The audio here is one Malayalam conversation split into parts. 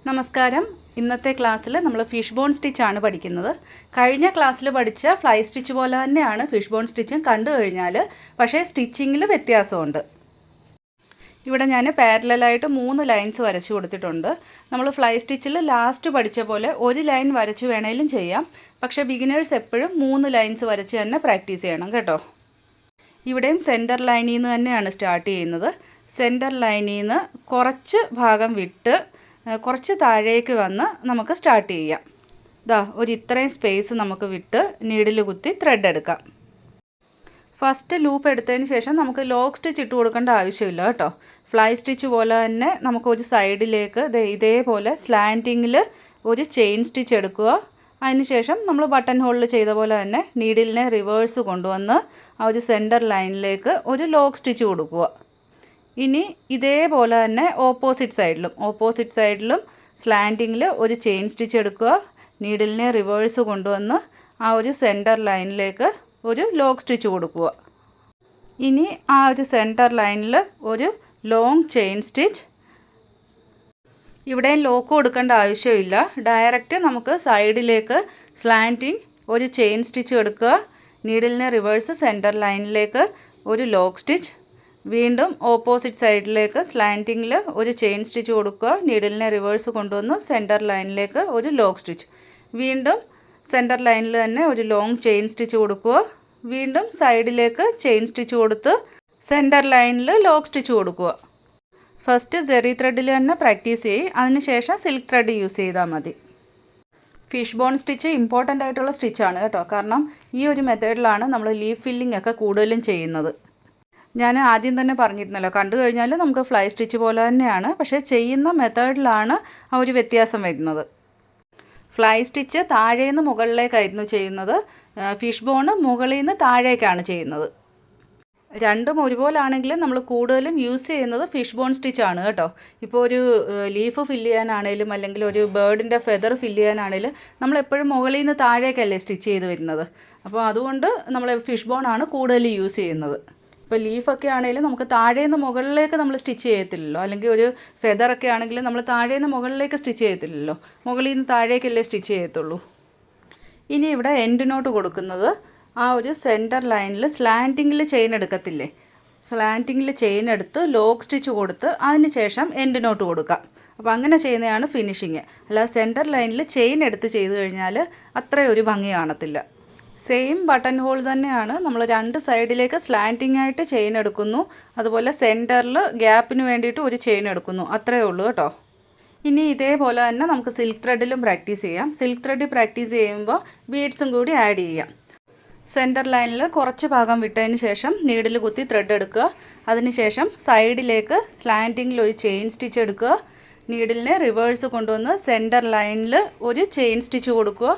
നമസ്കാരം. ഇന്നത്തെ ക്ലാസ്സിൽ നമ്മൾ ഫിഷ് ബോൺ സ്റ്റിച്ചാണ് പഠിക്കുന്നത്. കഴിഞ്ഞ ക്ലാസ്സിൽ പഠിച്ച ഫ്ലൈ സ്റ്റിച്ച് പോലെ തന്നെയാണ് ഫിഷ് ബോൺ സ്റ്റിച്ചും കണ്ടു കഴിഞ്ഞാൽ, പക്ഷേ സ്റ്റിച്ചിങ്ങിൽ വ്യത്യാസമുണ്ട്. ഇവിടെ ഞാൻ പാരലലായിട്ട് 3 ലൈൻസ് വരച്ചു കൊടുത്തിട്ടുണ്ട്. നമ്മൾ ഫ്ലൈ സ്റ്റിച്ചിൽ ലാസ്റ്റ് പഠിച്ച പോലെ ഒരു ലൈൻ വരച്ച് വേണേലും ചെയ്യാം. പക്ഷേ ബിഗിനേഴ്സ് എപ്പോഴും 3 ലൈൻസ് വരച്ച് തന്നെ പ്രാക്ടീസ് ചെയ്യണം കേട്ടോ. ഇവിടെയും സെൻറ്റർ ലൈനിൽ നിന്ന് തന്നെയാണ് സ്റ്റാർട്ട് ചെയ്യുന്നത്. സെൻറ്റർ ലൈനിൽ നിന്ന് കുറച്ച് ഭാഗം വിട്ട് കുറച്ച് താഴേക്ക് വന്ന് നമുക്ക് സ്റ്റാർട്ട് ചെയ്യാം. ഇത്രയും സ്പേസ് നമുക്ക് വിട്ട് നീഡിൽ കുത്തി ത്രെഡ് എടുക്കാം. ഫസ്റ്റ് ലൂപ്പ് എടുത്തതിന് ശേഷം നമുക്ക് ലോക്ക് സ്റ്റിച്ച് ഇട്ട് കൊടുക്കേണ്ട ആവശ്യമില്ല കേട്ടോ. ഫ്ലൈ സ്റ്റിച്ച് പോലെ തന്നെ നമുക്ക് ഒരു സൈഡിലേക്ക് ഇതേപോലെ സ്ലാൻറ്റിങ്ങിൽ ഒരു ചെയിൻ സ്റ്റിച്ച് എടുക്കുക. അതിനുശേഷം നമ്മൾ ബട്ടൺ ഹോളിൽ ചെയ്ത പോലെ തന്നെ നീഡിലിനെ റിവേഴ്സ് കൊണ്ടുവന്ന് ആ ഒരു സെൻറ്റർ ലൈനിലേക്ക് ഒരു ലോക്ക് സ്റ്റിച്ച് കൊടുക്കുക. ഇനി ഇതേപോലെ തന്നെ ഓപ്പോസിറ്റ് സൈഡിലും സ്ലാൻറ്റിങ്ങിൽ ഒരു ചെയിൻ സ്റ്റിച്ച് എടുക്കുക. നീഡിലിനെ റിവേഴ്സ് കൊണ്ടുവന്ന് ആ ഒരു സെൻറ്റർ ലൈനിലേക്ക് ഒരു ലോക്ക് സ്റ്റിച്ച് കൊടുക്കുക. ഇനി ആ ഒരു സെൻറ്റർ ലൈനിൽ ഒരു ലോങ് ചെയിൻ സ്റ്റിച്ച്. ഇവിടെ ലോക്ക് കൊടുക്കേണ്ട ആവശ്യമില്ല. ഡയറക്റ്റ് നമുക്ക് സൈഡിലേക്ക് സ്ലാൻറ്റിങ് ഒരു ചെയിൻ സ്റ്റിച്ച് എടുക്കുക. നീഡിലിനെ റിവേഴ്സ് സെൻറ്റർ ലൈനിലേക്ക് ഒരു ലോക്ക് സ്റ്റിച്ച്. വീണ്ടും ഓപ്പോസിറ്റ് സൈഡിലേക്ക് സ്ലാൻറ്റിങ്ങിൽ ഒരു ചെയിൻ സ്റ്റിച്ച് കൊടുക്കുക. നീഡിലിനെ റിവേഴ്സ് കൊണ്ടുവന്ന് സെൻറ്റർ ലൈനിലേക്ക് ഒരു ലോക്ക് സ്റ്റിച്ച്. വീണ്ടും സെൻറ്റർ ലൈനിൽ തന്നെ ഒരു ലോങ് ചെയിൻ സ്റ്റിച്ച് കൊടുക്കുക. വീണ്ടും സൈഡിലേക്ക് ചെയിൻ സ്റ്റിച്ച് കൊടുത്ത് സെൻറ്റർ ലൈനിൽ ലോക്ക് സ്റ്റിച്ച് കൊടുക്കുക. ഫസ്റ്റ് ജെറി ത്രെഡിൽ തന്നെ പ്രാക്ടീസ് ചെയ്യും. അതിനുശേഷം സിൽക്ക് ത്രെഡ് യൂസ് ചെയ്താൽ മതി. ഫിഷ് ബോൺ സ്റ്റിച്ച് ഇമ്പോർട്ടൻ്റ് ആയിട്ടുള്ള സ്റ്റിച്ചാണ് കേട്ടോ. കാരണം ഈ ഒരു മെത്തേഡിലാണ് നമ്മൾ ലീഫ് ഫില്ലിംഗ് ഒക്കെ കൂടുതലും ചെയ്യുന്നത്. ഞാൻ ആദ്യം തന്നെ പറഞ്ഞിരുന്നല്ലോ, കണ്ടു കഴിഞ്ഞാൽ നമുക്ക് ഫ്ലൈ സ്റ്റിച്ച് പോലെ തന്നെയാണ്, പക്ഷേ ചെയ്യുന്ന മെത്തേഡിലാണ് ആ ഒരു വ്യത്യാസം വരുന്നത്. ഫ്ലൈ സ്റ്റിച്ച് താഴേന്ന് മുകളിലേക്കായിരുന്നു ചെയ്യുന്നത്. ഫിഷ് ബോൺ മുകളിൽ നിന്ന് താഴേക്കാണ് ചെയ്യുന്നത്. രണ്ടും ഒരുപോലാണെങ്കിലും നമ്മൾ കൂടുതലും യൂസ് ചെയ്യുന്നത് ഫിഷ് ബോൺ സ്റ്റിച്ചാണ് കേട്ടോ. ഇപ്പോൾ ഒരു ലീഫ് ഫില്ല് ചെയ്യാനാണേലും അല്ലെങ്കിൽ ഒരു ബേർഡിൻ്റെ ഫെദർ ഫില്ല് ചെയ്യാനാണേലും നമ്മളെപ്പോഴും മുകളിൽ നിന്ന് താഴേക്കല്ലേ സ്റ്റിച്ച് ചെയ്ത് വരുന്നത്. അപ്പോൾ അതുകൊണ്ട് നമ്മൾ ഫിഷ് ബോൺ ആണ് കൂടുതൽ യൂസ് ചെയ്യുന്നത്. ഇപ്പോൾ ലീഫൊക്കെ ആണെങ്കിലും നമുക്ക് താഴേന്ന് മുകളിലേക്ക് നമ്മൾ സ്റ്റിച്ച് ചെയ്യത്തില്ലല്ലോ. അല്ലെങ്കിൽ ഒരു ഫെദറൊക്കെ ആണെങ്കിലും നമ്മൾ താഴേന്ന് മുകളിലേക്ക് സ്റ്റിച്ച് ചെയ്യത്തില്ലല്ലോ. മുകളിൽ നിന്ന് താഴേക്കല്ലേ സ്റ്റിച്ച് ചെയ്യത്തുള്ളൂ. ഇനി ഇവിടെ എൻഡ് നോട്ട് കൊടുക്കുന്നത് ആ ഒരു സെൻറ്റർ ലൈനിൽ സ്ലാൻറ്റിങ്ങിൽ ചെയിൻ എടുക്കത്തില്ലേ, സ്ലാൻറ്റിങ്ങിൽ ചെയിൻ എടുത്ത് ലോക്ക് സ്റ്റിച്ച് കൊടുത്ത് അതിന് ശേഷം എൻഡ് നോട്ട് കൊടുക്കാം. അപ്പോൾ അങ്ങനെ ചെയ്യുന്നതാണ് ഫിനിഷിങ്. അല്ലാതെ സെൻറ്റർ ലൈനിൽ ചെയിൻ എടുത്ത് ചെയ്ത് കഴിഞ്ഞാൽ അത്രയും ഒരു ഭംഗി കാണത്തില്ല. സെയിം ബട്ടൺ ഹോൾ തന്നെയാണ്. നമ്മൾ 2 സൈഡിലേക്ക് സ്ലാൻറ്റിംഗ് ആയിട്ട് ചെയിൻ എടുക്കുന്നു. അതുപോലെ സെൻറ്ററിൽ ഗ്യാപ്പിന് വേണ്ടിയിട്ട് ഒരു ചെയിൻ എടുക്കുന്നു. അത്രയേ ഉള്ളൂ കേട്ടോ. ഇനി ഇതേപോലെ തന്നെ നമുക്ക് സിൽക്ക് ത്രെഡിലും പ്രാക്ടീസ് ചെയ്യാം. സിൽക്ക് ത്രെഡിൽ പ്രാക്ടീസ് ചെയ്യുമ്പോൾ ബീഡ്സും കൂടി ആഡ് ചെയ്യാം. സെൻറ്റർ ലൈനിൽ കുറച്ച് ഭാഗം വിട്ടതിന് ശേഷം നീഡിൽ കുത്തി ത്രെഡ് എടുക്കുക. അതിനുശേഷം സൈഡിലേക്ക് സ്ലാൻറ്റിങ്ങിൽ ഒരു ചെയിൻ സ്റ്റിച്ച് എടുക്കുക. നീഡിലിനെ റിവേഴ്സ് കൊണ്ടുവന്ന് സെൻറ്റർ ലൈനിൽ ഒരു ചെയിൻ സ്റ്റിച്ച് കൊടുക്കുക.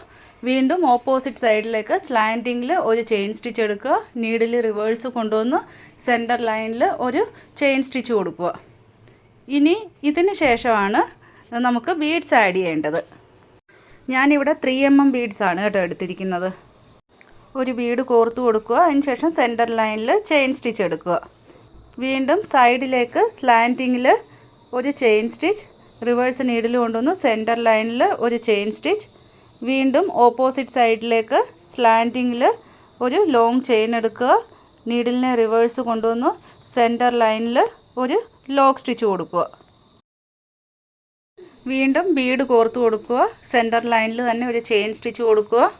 വീണ്ടും ഓപ്പോസിറ്റ് സൈഡിലേക്ക് സ്ലാൻറ്റിങ്ങിൽ ഒരു ചെയിൻ സ്റ്റിച്ച് എടുക്കുക. നീഡിൽ റിവേഴ്സ് കൊണ്ടുവന്ന് സെൻറ്റർ ലൈനിൽ ഒരു ചെയിൻ സ്റ്റിച്ച് കൊടുക്കുക. ഇനി ഇതിന് ശേഷമാണ് നമുക്ക് ബീഡ്സ് ആഡ് ചെയ്യേണ്ടത്. ഞാനിവിടെ 3mm ബീഡ്സാണ് കേട്ടോ എടുത്തിരിക്കുന്നത്. ഒരു ബീഡ് കോർത്ത് കൊടുക്കുക. അതിനുശേഷം സെൻറ്റർ ലൈനിൽ ചെയിൻ സ്റ്റിച്ച് എടുക്കുക. വീണ്ടും സൈഡിലേക്ക് സ്ലാൻറ്റിങ്ങിൽ ഒരു ചെയിൻ സ്റ്റിച്ച്. റിവേഴ്സ് നീഡിൽ കൊണ്ടുവന്ന് സെൻറ്റർ ലൈനിൽ ഒരു ചെയിൻ സ്റ്റിച്ച്. വീണ്ടും ഓപ്പോസിറ്റ് സൈഡിലേക്ക് സ്ലാൻറ്റിങ്ങിൽ ഒരു ലോങ് ചെയിൻ എടുക്കുക. നീഡിലിനെ റിവേഴ്സ് കൊണ്ടുവന്ന് സെൻറ്റർ ലൈനിൽ ഒരു ലോക്ക് സ്റ്റിച്ച് കൊടുക്കുക. വീണ്ടും ബീഡ് കോർത്ത് കൊടുക്കുക. സെൻറ്റർ ലൈനിൽ തന്നെ ഒരു ചെയിൻ സ്റ്റിച്ച് കൊടുക്കുക.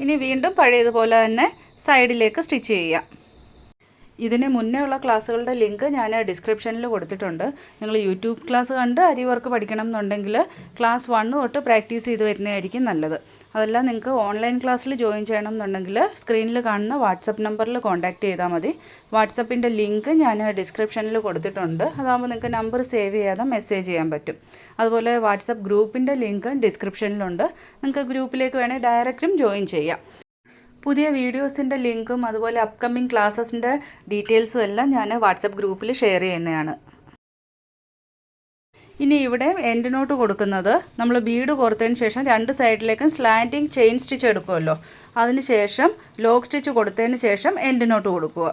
ഇനി വീണ്ടും പഴയതുപോലെ തന്നെ സൈഡിലേക്ക് സ്റ്റിച്ച് ചെയ്യാം. ഇതിന് മുന്നേ ഉള്ള ക്ലാസ്സുകളുടെ ലിങ്ക് ഞാൻ ഡിസ്ക്രിപ്ഷനിൽ കൊടുത്തിട്ടുണ്ട്. നിങ്ങൾ യൂട്യൂബ് ക്ലാസ് കണ്ട് അരി വർക്ക് പഠിക്കണം എന്നുണ്ടെങ്കിൽ ക്ലാസ് 1 തൊട്ട് പ്രാക്ടീസ് ചെയ്ത് വരുന്നതായിരിക്കും നല്ലത്. അതല്ല നിങ്ങൾക്ക് ഓൺലൈൻ ക്ലാസ്സിൽ ജോയിൻ ചെയ്യണം എന്നുണ്ടെങ്കിൽ സ്ക്രീനിൽ കാണുന്ന വാട്സപ്പ് നമ്പറിൽ കോൺടാക്റ്റ് ചെയ്താൽ മതി. വാട്സപ്പിൻ്റെ ലിങ്ക് ഞാൻ ഡിസ്ക്രിപ്ഷനിൽ കൊടുത്തിട്ടുണ്ട്. അതാകുമ്പോൾ നിങ്ങൾക്ക് നമ്പർ സേവ് ചെയ്യാതെ മെസ്സേജ് ചെയ്യാൻ പറ്റും. അതുപോലെ വാട്സപ്പ് ഗ്രൂപ്പിൻ്റെ ലിങ്ക് ഡിസ്ക്രിപ്ഷനിലുണ്ട്. നിങ്ങൾക്ക് ഗ്രൂപ്പിലേക്ക് വേണേൽ ഡയറക്റ്റും ജോയിൻ ചെയ്യാം. പുതിയ വീഡിയോസിൻ്റെ ലിങ്കും അതുപോലെ അപ്കമ്മിങ് ക്ലാസ്സസിൻ്റെ ഡീറ്റെയിൽസും എല്ലാം ഞാൻ വാട്സപ്പ് ഗ്രൂപ്പിൽ ഷെയർ ചെയ്യുന്നതാണ്. ഇനി ഇവിടെ എൻഡ് നോട്ട് കൊടുക്കുന്നത് നമ്മൾ ബീഡ് കോർത്തതിന് ശേഷം 2 സൈഡിലേക്കും സ്ലാൻറ്റിങ് ചെയിൻ സ്റ്റിച്ച് എടുക്കുമല്ലോ. അതിന് ശേഷം ലോക്ക് സ്റ്റിച്ച് കൊടുത്തതിന് ശേഷം എൻഡ് നോട്ട് കൊടുക്കുക.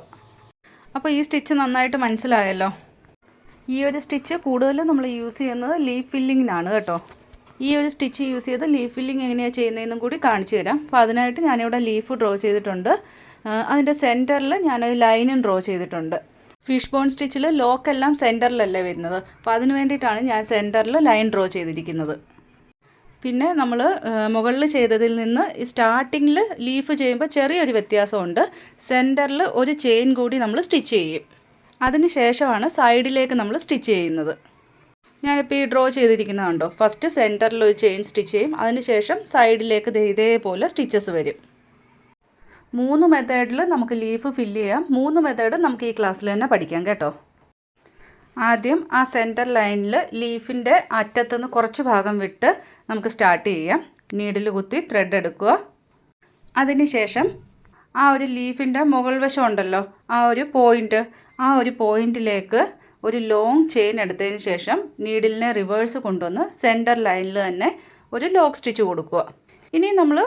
അപ്പോൾ ഈ സ്റ്റിച്ച് നന്നായിട്ട് മനസ്സിലായല്ലോ. ഈ ഒരു സ്റ്റിച്ച് കൂടുതലും നമ്മൾ യൂസ് ചെയ്യുന്നത് ലീഫ് ഫില്ലിങ്ങിനാണ് കേട്ടോ. ഈ ഒരു സ്റ്റിച്ച് യൂസ് ചെയ്ത് ലീഫ് ഫില്ലിങ് എങ്ങനെയാണ് ചെയ്യുന്നതെന്നും കൂടി കാണിച്ചു തരാം. അപ്പോൾ അതിനായിട്ട് ഞാനിവിടെ ലീഫ് ഡ്രോ ചെയ്തിട്ടുണ്ട്. അതിൻ്റെ സെൻറ്ററിൽ ഞാനൊരു ലൈനും ഡ്രോ ചെയ്തിട്ടുണ്ട്. ഫിഷ് ബോൺ സ്റ്റിച്ചിൽ ലോക്കെല്ലാം സെൻറ്ററിലല്ലേ വരുന്നത്, അപ്പോൾ അതിന് വേണ്ടിയിട്ടാണ് ഞാൻ സെൻറ്ററിൽ ലൈൻ ഡ്രോ ചെയ്തിരിക്കുന്നത്. പിന്നെ നമ്മൾ മുകളിൽ ചെയ്തതിൽ നിന്ന് സ്റ്റാർട്ടിങ്ങിൽ ലീഫ് ചെയ്യുമ്പോൾ ചെറിയൊരു വ്യത്യാസമുണ്ട്. സെൻറ്ററിൽ ഒരു ചെയിൻ കൂടി നമ്മൾ സ്റ്റിച്ച് ചെയ്യും. അതിന് ശേഷമാണ് സൈഡിലേക്ക് നമ്മൾ സ്റ്റിച്ച് ചെയ്യുന്നത്. ഞാനിപ്പോൾ ഈ ഡ്രോ ചെയ്തിരിക്കുന്നത് കണ്ടോ, ഫസ്റ്റ് സെൻറ്ററിൽ ഒരു ചെയിൻ സ്റ്റിച്ച് ചെയ്യും, അതിനുശേഷം സൈഡിലേക്ക് ഇതേപോലെ സ്റ്റിച്ചസ് വരും. 3 മെത്തേഡിൽ നമുക്ക് ലീഫ് ഫില്ല് ചെയ്യാം. 3 മെത്തേഡ് നമുക്ക് ഈ ക്ലാസ്സിൽ തന്നെ പഠിക്കാം കേട്ടോ. ആദ്യം ആ സെൻറ്റർ ലൈനിൽ ലീഫിൻ്റെ അറ്റത്തുനിന്ന് കുറച്ച് ഭാഗം വിട്ട് നമുക്ക് സ്റ്റാർട്ട് ചെയ്യാം. നീഡിൽ കുത്തി ത്രെഡ് എടുക്കുക. അതിനുശേഷം ആ ഒരു ലീഫിൻ്റെ മുകൾ വശം ഉണ്ടല്ലോ, ആ ഒരു പോയിൻറ്റിലേക്ക് ഒരു ലോങ് ചെയിൻ എടുത്തതിന് ശേഷം നീഡിലിനെ റിവേഴ്സ് കൊണ്ടുവന്ന് സെൻറ്റർ ലൈനിൽ തന്നെ ഒരു ലോക്ക് സ്റ്റിച്ച് കൊടുക്കുക. ഇനി നമ്മൾ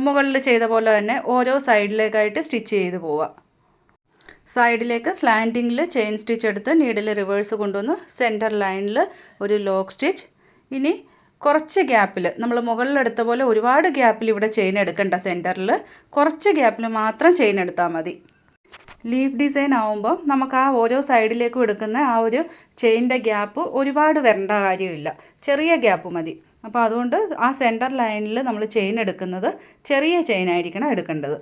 മുകളിൽ ചെയ്ത പോലെ തന്നെ ഓരോ സൈഡിലേക്കായിട്ട് സ്റ്റിച്ച് ചെയ്ത് പോവുക. സൈഡിലേക്ക് സ്ലാൻഡിങ്ങിൽ ചെയിൻ സ്റ്റിച്ച് എടുത്ത് നീഡിൽ റിവേഴ്സ് കൊണ്ടുവന്ന് സെൻറ്റർ ലൈനിൽ ഒരു ലോക്ക് സ്റ്റിച്ച്. ഇനി കുറച്ച് ഗ്യാപ്പിൽ, നമ്മൾ മുകളിലെടുത്ത പോലെ ഒരുപാട് ഗ്യാപ്പിൽ ഇവിടെ ചെയിൻ എടുക്കണ്ട, സെൻറ്ററിൽ കുറച്ച് ഗ്യാപ്പിൽ മാത്രം ചെയിൻ എടുത്താൽ മതി. ലീഫ് ഡിസൈൻ ആവുമ്പോൾ നമുക്ക് ആ ഓരോ സൈഡിലേക്കും എടുക്കുന്ന ആ ഒരു ചെയിൻ്റെ ഗ്യാപ്പ് ഒരുപാട് വരേണ്ട കാര്യമില്ല, ചെറിയ ഗ്യാപ്പ് മതി. അപ്പോൾ അതുകൊണ്ട് ആ സെൻറ്റർ ലൈനിൽ നമ്മൾ ചെയിൻ എടുക്കുന്നത് ചെറിയ ചെയിൻ ആയിരിക്കണം എടുക്കേണ്ടത്.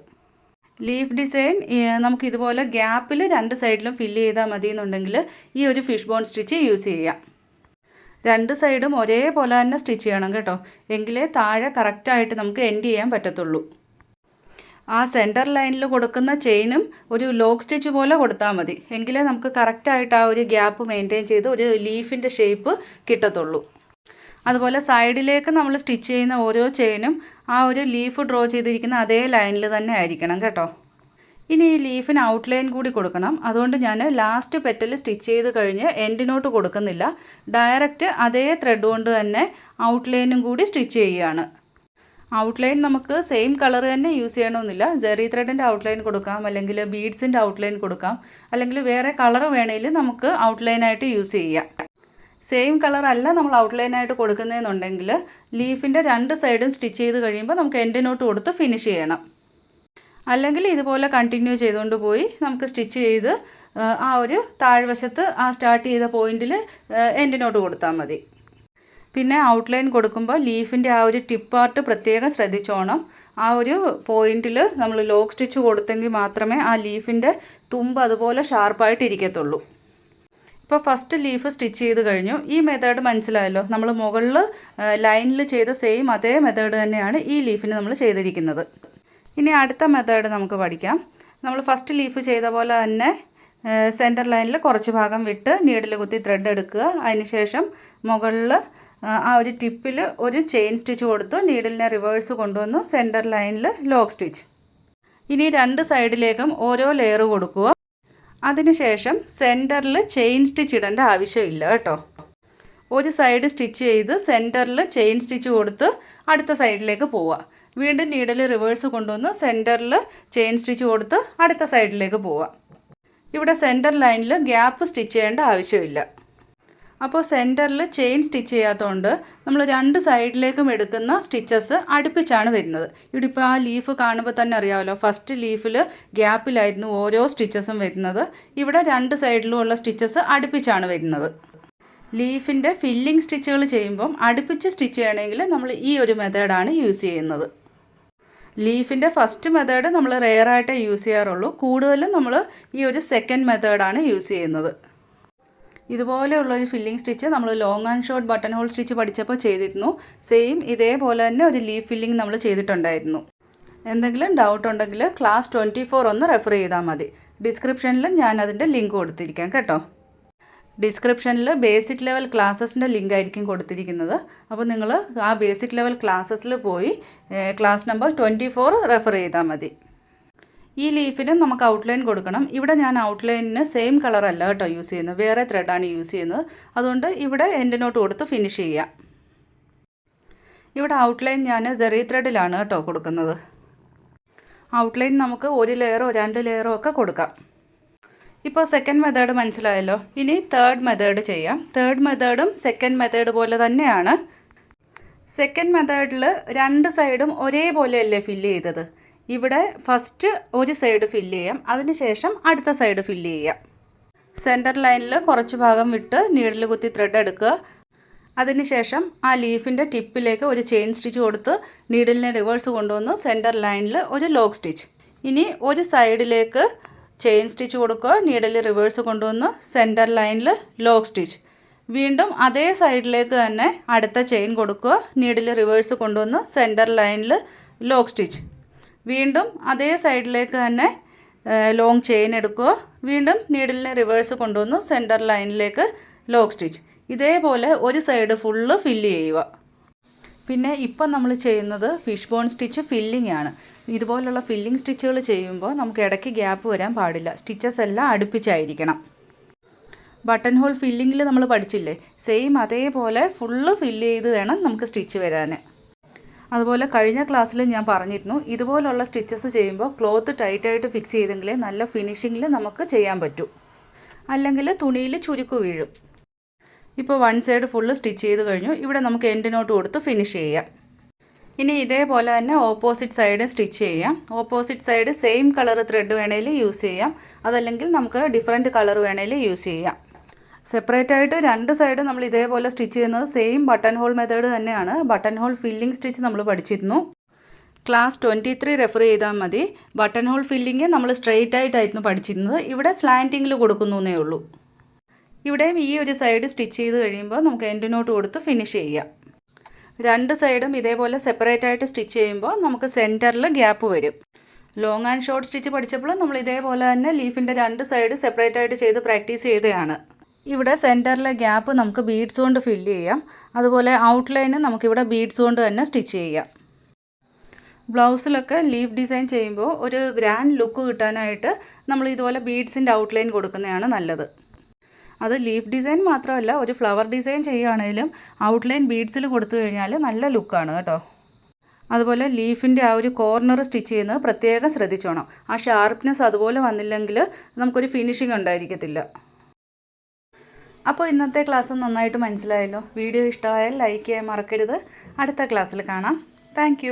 ലീഫ് ഡിസൈൻ നമുക്ക് ഇതുപോലെ ഗ്യാപ്പിൽ 2 സൈഡിലും ഫില്ല് ചെയ്താൽ മതി എന്നുണ്ടെങ്കിൽ ഈ ഒരു ഫിഷ് ബോൺ സ്റ്റിച്ച് യൂസ് ചെയ്യാം. 2 സൈഡും ഒരേപോലെ തന്നെ സ്റ്റിച്ച് ചെയ്യണം കേട്ടോ, എങ്കിലേ താഴെ കറക്റ്റായിട്ട് നമുക്ക് എൻഡ് ചെയ്യാൻ പറ്റത്തുള്ളൂ. ആ സെൻറ്റർ ലൈനിൽ കൊടുക്കുന്ന ചെയിനും ഒരു ലോക്ക് സ്റ്റിച്ച് പോലെ കൊടുത്താൽ മതി, എങ്കിലേ നമുക്ക് കറക്റ്റായിട്ട് ആ ഒരു ഗ്യാപ്പ് മെയിൻറ്റെയിൻ ചെയ്ത് ഒരു ലീഫിൻ്റെ ഷേപ്പ് കിട്ടത്തുള്ളൂ. അതുപോലെ സൈഡിലേക്ക് നമ്മൾ സ്റ്റിച്ച് ചെയ്യുന്ന ഓരോ ചെയിനും ആ ഒരു ലീഫ് ഡ്രോ ചെയ്തിരിക്കുന്ന അതേ ലൈനിൽ തന്നെ ആയിരിക്കണം കേട്ടോ. ഇനി ഈ ലീഫിന് ഔട്ട്ലൈൻ കൂടി കൊടുക്കണം. അതുകൊണ്ട് ഞാൻ ലാസ്റ്റ് പെറ്റൽ സ്റ്റിച്ച് ചെയ്ത് കഴിഞ്ഞ് എൻഡിനോട്ട് കൊടുക്കുന്നില്ല, ഡയറക്റ്റ് അതേ ത്രെഡ് കൊണ്ട് തന്നെ ഔട്ട്ലൈനും കൂടി സ്റ്റിച്ച് ചെയ്യുകയാണ്. ഔട്ട്ലൈൻ നമുക്ക് സെയിം കളർ തന്നെ യൂസ് ചെയ്യണമെന്നില്ല. ജെറി ത്രെഡിൻ്റെ ഔട്ട്ലൈൻ കൊടുക്കാം, അല്ലെങ്കിൽ ബീഡ്സിൻ്റെ ഔട്ട്ലൈൻ കൊടുക്കാം, അല്ലെങ്കിൽ വേറെ കളർ വേണമെങ്കിൽ നമുക്ക് ഔട്ട്ലൈനായിട്ട് യൂസ് ചെയ്യാം. സെയിം കളർ അല്ല നമ്മൾ ഔട്ട്ലൈനായിട്ട് കൊടുക്കുന്നതെന്നുണ്ടെങ്കിൽ ലീഫിൻ്റെ 2 സൈഡും സ്റ്റിച്ച് ചെയ്ത് കഴിയുമ്പോൾ നമുക്ക് എൻഡിനോട്ട് കൊടുത്ത് ഫിനിഷ് ചെയ്യണം. അല്ലെങ്കിൽ ഇതുപോലെ കണ്ടിന്യൂ ചെയ്തുകൊണ്ട് പോയി നമുക്ക് സ്റ്റിച്ച് ചെയ്ത് ആ ഒരു താഴ്വശത്ത് ആ സ്റ്റാർട്ട് ചെയ്ത പോയിൻറ്റിൽ എൻഡിനോട്ട് കൊടുത്താൽ മതി. പിന്നെ ഔട്ട്ലൈൻ കൊടുക്കുമ്പോൾ ലീഫിൻ്റെ ആ ഒരു ടിപ്പ് പാർട്ട് പ്രത്യേകം ശ്രദ്ധിച്ചോണം. ആ ഒരു പോയിൻറ്റിൽ നമ്മൾ ലോക്ക് സ്റ്റിച്ച് കൊടുത്തെങ്കിൽ മാത്രമേ ആ ലീഫിൻ്റെ തുമ്പ് അതുപോലെ ഷാർപ്പായിട്ട് ഇരിക്കത്തുള്ളൂ. ഇപ്പോൾ ഫസ്റ്റ് ലീഫ് സ്റ്റിച്ച് ചെയ്ത് കഴിഞ്ഞു. ഈ മെത്തേഡ് മനസ്സിലായല്ലോ, നമ്മൾ മുകളിൽ ലൈനിൽ ചെയ്ത സെയിം അതേ മെത്തേഡ് തന്നെയാണ് ഈ ലീഫിന് നമ്മൾ ചെയ്തിരിക്കുന്നത്. ഇനി അടുത്ത മെത്തേഡ് നമുക്ക് പഠിക്കാം. നമ്മൾ ഫസ്റ്റ് ലീഫ് ചെയ്ത പോലെ തന്നെ സെൻറ്റർ ലൈനിൽ കുറച്ച് ഭാഗം വിട്ട് നീഡിൽ കുത്തി ത്രെഡ് എടുക്കുക. അതിനുശേഷം മുകളിൽ ആ ഒരു ടിപ്പിൽ ഒരു ചെയിൻ സ്റ്റിച്ച് കൊടുത്ത് നീഡിലിനെ റിവേഴ്സ് കൊണ്ടുവന്ന് സെൻറ്റർ ലൈനിൽ ലോക്ക് സ്റ്റിച്ച്. ഇനി 2 സൈഡിലേക്കും ഓരോ ലെയർ കൊടുക്കുക. അതിനുശേഷം സെൻറ്ററിൽ ചെയിൻ സ്റ്റിച്ച് ഇടേണ്ട ആവശ്യമില്ല കേട്ടോ. ഒരു സൈഡ് സ്റ്റിച്ച് ചെയ്ത് സെൻറ്ററിൽ ചെയിൻ സ്റ്റിച്ച് കൊടുത്ത് അടുത്ത സൈഡിലേക്ക് പോവുക. വീണ്ടും നീഡിൽ റിവേഴ്സ് കൊണ്ടുവന്ന് സെൻറ്ററിൽ ചെയിൻ സ്റ്റിച്ച് കൊടുത്ത് അടുത്ത സൈഡിലേക്ക് പോവുക. ഇവിടെ സെൻറ്റർ ലൈനിൽ ഗ്യാപ്പ് സ്റ്റിച്ച് ചെയ്യേണ്ട ആവശ്യമില്ല. അപ്പോൾ സെൻറ്ററിൽ ചെയിൻ സ്റ്റിച്ച് ചെയ്യാത്തതുകൊണ്ട് നമ്മൾ 2 സൈഡിലേക്കും എടുക്കുന്ന സ്റ്റിച്ചസ് അടുപ്പിച്ചാണ് വരുന്നത്. ഇവിടെ ഇപ്പോൾ ആ ലീഫ് കാണുമ്പോൾ തന്നെ അറിയാമല്ലോ, ഫസ്റ്റ് ലീഫിൽ ഗ്യാപ്പിലായിരുന്നു ഓരോ സ്റ്റിച്ചസും വരുന്നത്. ഇവിടെ 2 സൈഡിലും ഉള്ള സ്റ്റിച്ചസ് അടുപ്പിച്ചാണ് വരുന്നത്. ലീഫിൻ്റെ ഫില്ലിംഗ് സ്റ്റിച്ചുകൾ ചെയ്യുമ്പം അടുപ്പിച്ച് സ്റ്റിച്ച് ചെയ്യണമെങ്കിൽ നമ്മൾ ഈ ഒരു മെത്തേഡാണ് യൂസ് ചെയ്യുന്നത്. ലീഫിൻ്റെ ഫസ്റ്റ് മെത്തേഡ് നമ്മൾ റെയറായിട്ടേ യൂസ് ചെയ്യാറുള്ളൂ. കൂടുതലും നമ്മൾ ഈ ഒരു സെക്കൻഡ് മെത്തേഡാണ് യൂസ് ചെയ്യുന്നത്. ഇതുപോലെയുള്ളൊരു ഫില്ലിംഗ് സ്റ്റിച്ച് നമ്മൾ long and short button hole stitch പഠിച്ചപ്പോൾ ചെയ്തിരുന്നു. സെയിം ഇതേപോലെ തന്നെ ഒരു ലീഫ് ഫില്ലിംഗ് നമ്മൾ ചെയ്തിട്ടുണ്ടായിരുന്നു. എന്തെങ്കിലും ഡൗട്ട് ഉണ്ടെങ്കിൽ ക്ലാസ് 24 ഒന്ന് റെഫർ ചെയ്താൽ മതി. ഡിസ്ക്രിപ്ഷനിൽ ഞാൻ അതിൻ്റെ ലിങ്ക് കൊടുത്തിരിക്കാം കേട്ടോ. ഡിസ്ക്രിപ്ഷനിൽ ബേസിക് ലെവൽ ക്ലാസ്സസിൻ്റെ ലിങ്ക് ആയിരിക്കും കൊടുത്തിരിക്കുന്നത്. അപ്പോൾ നിങ്ങൾ ആ ബേസിക് ലെവൽ ക്ലാസ്സസിൽ പോയി ക്ലാസ് നമ്പർ 24 റെഫർ ചെയ്താൽ മതി. ഈ ലീഫിന് നമുക്ക് ഔട്ട്ലൈൻ കൊടുക്കണം. ഇവിടെ ഞാൻ ഔട്ട്ലൈനിന് സെയിം കളറല്ല കേട്ടോ യൂസ് ചെയ്യുന്നത്, വേറെ ത്രെഡാണ് യൂസ് ചെയ്യുന്നത്. അതുകൊണ്ട് ഇവിടെ എൻഡിനോട്ട് കൊടുത്ത് ഫിനിഷ് ചെയ്യാം. ഇവിടെ ഔട്ട്ലൈൻ ഞാൻ ജെറി ത്രെഡിലാണ് കേട്ടോ കൊടുക്കുന്നത്. ഔട്ട്ലൈൻ നമുക്ക് 1 ലെയറോ 2 ലെയറോ ഒക്കെ കൊടുക്കാം. ഇപ്പോൾ സെക്കൻഡ് മെത്തേഡ് മനസ്സിലായല്ലോ. ഇനി തേർഡ് മെത്തേഡ് ചെയ്യാം. തേർഡ് മെത്തേഡും സെക്കൻഡ് മെത്തേഡ് പോലെ തന്നെയാണ്. സെക്കൻഡ് മെത്തേഡിൽ രണ്ട് സൈഡും ഒരേപോലെയല്ലേ ഫില്ല് ചെയ്തത്. ഇവിടെ ഫസ്റ്റ് ഒരു സൈഡ് ഫില്ല് ചെയ്യാം, അതിനുശേഷം അടുത്ത സൈഡ് ഫില്ല് ചെയ്യാം. സെൻറ്റർ ലൈനിൽ കുറച്ച് ഭാഗം വിട്ട് നീഡിൽ കുത്തി ത്രെഡ് എടുക്കുക. അതിനുശേഷം ആ ലീഫിൻ്റെ ടിപ്പിലേക്ക് ഒരു ചെയിൻ സ്റ്റിച്ച് കൊടുത്ത് നീഡിലിനെ റിവേഴ്സ് കൊണ്ടുവന്ന് സെൻറ്റർ ലൈനിൽ ഒരു ലോക്ക് സ്റ്റിച്ച്. ഇനി ഒരു സൈഡിലേക്ക് ചെയിൻ സ്റ്റിച്ച് കൊടുക്കുക, നീഡിൽ റിവേഴ്സ് കൊണ്ടുവന്ന് സെൻറ്റർ ലൈനിൽ ലോക്ക് സ്റ്റിച്ച്. വീണ്ടും അതേ സൈഡിലേക്ക് തന്നെ അടുത്ത ചെയിൻ കൊടുക്കുക, നീഡിൽ റിവേഴ്സ് കൊണ്ടുവന്ന് സെൻറ്റർ ലൈനിൽ ലോക്ക് സ്റ്റിച്ച്. വീണ്ടും അതേ സൈഡിലേക്ക് തന്നെ ലോങ് ചെയിൻ എടുക്കുക, വീണ്ടും നീഡിലിനെ റിവേഴ്സ് കൊണ്ടുവന്ന് സെൻറ്റർ ലൈനിലേക്ക് ലോക്ക് സ്റ്റിച്ച്. ഇതേപോലെ ഒരു സൈഡ് ഫുള്ള് ഫില്ല് ചെയ്യുക. പിന്നെ ഇപ്പം നമ്മൾ ചെയ്യുന്നത് ഫിഷ് ബോൺ സ്റ്റിച്ച് ഫില്ലിംഗ് ആണ്. ഇതുപോലുള്ള ഫില്ലിംഗ് സ്റ്റിച്ചുകൾ ചെയ്യുമ്പോൾ നമുക്ക് ഇടയ്ക്ക് ഗ്യാപ്പ് വരാൻ പാടില്ല. സ്റ്റിച്ചസ് എല്ലാം അടുപ്പിച്ചായിരിക്കണം. ബട്ടൺ ഹോൾ ഫില്ലിങ്ങിൽ നമ്മൾ പഠിച്ചില്ലേ, സെയിം അതേപോലെ ഫുള്ള് ഫില്ല് ചെയ്ത് വേണം നമുക്ക് സ്റ്റിച്ച് വരാൻ. അതുപോലെ കഴിഞ്ഞ ക്ലാസ്സിൽ ഞാൻ പറഞ്ഞിരുന്നു, ഇതുപോലുള്ള സ്റ്റിച്ചസ് ചെയ്യുമ്പോൾ ക്ലോത്ത് ടൈറ്റായിട്ട് ഫിക്സ് ചെയ്തെങ്കിലേ നല്ല ഫിനിഷിങ്ങിൽ നമുക്ക് ചെയ്യാൻ പറ്റൂ, അല്ലെങ്കിൽ തുണിയിൽ ചുരുക്ക് വീഴും. ഇപ്പോൾ വൺ സൈഡ് ഫുള്ള് സ്റ്റിച്ച് ചെയ്ത് കഴിഞ്ഞു. ഇവിടെ നമുക്ക് എൻഡ് നോട്ട് കൊടുത്ത് ഫിനിഷ് ചെയ്യാം. ഇനി ഇതേപോലെ തന്നെ ഓപ്പോസിറ്റ് സൈഡ് സ്റ്റിച്ച് ചെയ്യാം. Opposite side same colour thread വേണേൽ യൂസ് ചെയ്യാം, അതല്ലെങ്കിൽ നമുക്ക് ഡിഫറെൻറ്റ് കളർ വേണേൽ യൂസ് ചെയ്യാം. സെപ്പറേറ്റ് ആയിട്ട് രണ്ട് സൈഡ് നമ്മൾ ഇതേപോലെ സ്റ്റിച്ച് ചെയ്യുന്നത് സെയിം ബട്ടൺ ഹോൾ മെത്തേഡ് തന്നെയാണ്. ബട്ടൺ ഹോൾ ഫില്ലിംഗ് സ്റ്റിച്ച് നമ്മൾ പഠിച്ചിരുന്നു. ക്ലാസ് 23 റെഫർ ചെയ്താൽ മതി. ബട്ടൺ ഹോൾ ഫില്ലിങ് നമ്മൾ സ്ട്രെയിറ്റ് ആയിട്ടായിരുന്നു പഠിച്ചിരുന്നത്, ഇവിടെ സ്ലാൻറ്റിങ്ങിൽ കൊടുക്കുന്നേ ഉള്ളൂ. ഇവിടെയും ഈ ഒരു സൈഡ് സ്റ്റിച്ച് ചെയ്ത് കഴിയുമ്പോൾ നമുക്ക് എൻഡ് നോട്ട് കൊടുത്ത് ഫിനിഷ് ചെയ്യാം. രണ്ട് സൈഡും ഇതേപോലെ സെപ്പറേറ്റ് ആയിട്ട് സ്റ്റിച്ച് ചെയ്യുമ്പോൾ നമുക്ക് സെൻറ്ററിൽ ഗ്യാപ്പ് വരും. ലോങ് ആൻഡ് ഷോർട്ട് സ്റ്റിച്ച് പഠിച്ചപ്പോൾ നമ്മൾ ഇതേപോലെ തന്നെ ലീഫിൻ്റെ രണ്ട് സൈഡ് സെപ്പറേറ്റ് ആയിട്ട് ചെയ്ത് പ്രാക്ടീസ് ചെയ്തതാണ്. ഇവിടെ സെൻറ്ററിലെ ഗ്യാപ്പ് നമുക്ക് ബീഡ്സ് കൊണ്ട് ഫില്ല് ചെയ്യാം. അതുപോലെ ഔട്ട്ലൈന് നമുക്കിവിടെ ബീഡ്സ് കൊണ്ട് തന്നെ സ്റ്റിച്ച് ചെയ്യാം. ബ്ലൗസിലൊക്കെ ലീഫ് ഡിസൈൻ ചെയ്യുമ്പോൾ ഒരു ഗ്രാൻഡ് ലുക്ക് കിട്ടാനായിട്ട് നമ്മൾ ഇതുപോലെ ബീഡ്സിൻ്റെ ഔട്ട്ലൈൻ കൊടുക്കുന്നതാണ് നല്ലത്. അത് ലീഫ് ഡിസൈൻ മാത്രമല്ല, ഒരു ഫ്ലവർ ഡിസൈൻ ചെയ്യുകയാണെങ്കിലും ഔട്ട്ലൈൻ ബീഡ്സിൽ കൊടുത്തു കഴിഞ്ഞാൽ നല്ല ലുക്കാണ് കേട്ടോ. അതുപോലെ ലീഫിൻ്റെ ആ ഒരു കോർണർ സ്റ്റിച്ച് ചെയ്യുന്നത് പ്രത്യേകം ശ്രദ്ധിച്ചോണം. ആ ഷാർപ്നെസ് അതുപോലെ വന്നില്ലെങ്കിൽ നമുക്കൊരു ഫിനിഷിംഗ് ഉണ്ടായിരിക്കത്തില്ല. അപ്പോൾ ഇന്നത്തെ ക്ലാസ് നന്നായിട്ട് മനസ്സിലായല്ലോ. വീഡിയോ ഇഷ്ടമായാൽ ലൈക്ക് ചെയ്യാൻ മറക്കരുത്. അടുത്ത ക്ലാസ്സിൽ കാണാം. താങ്ക്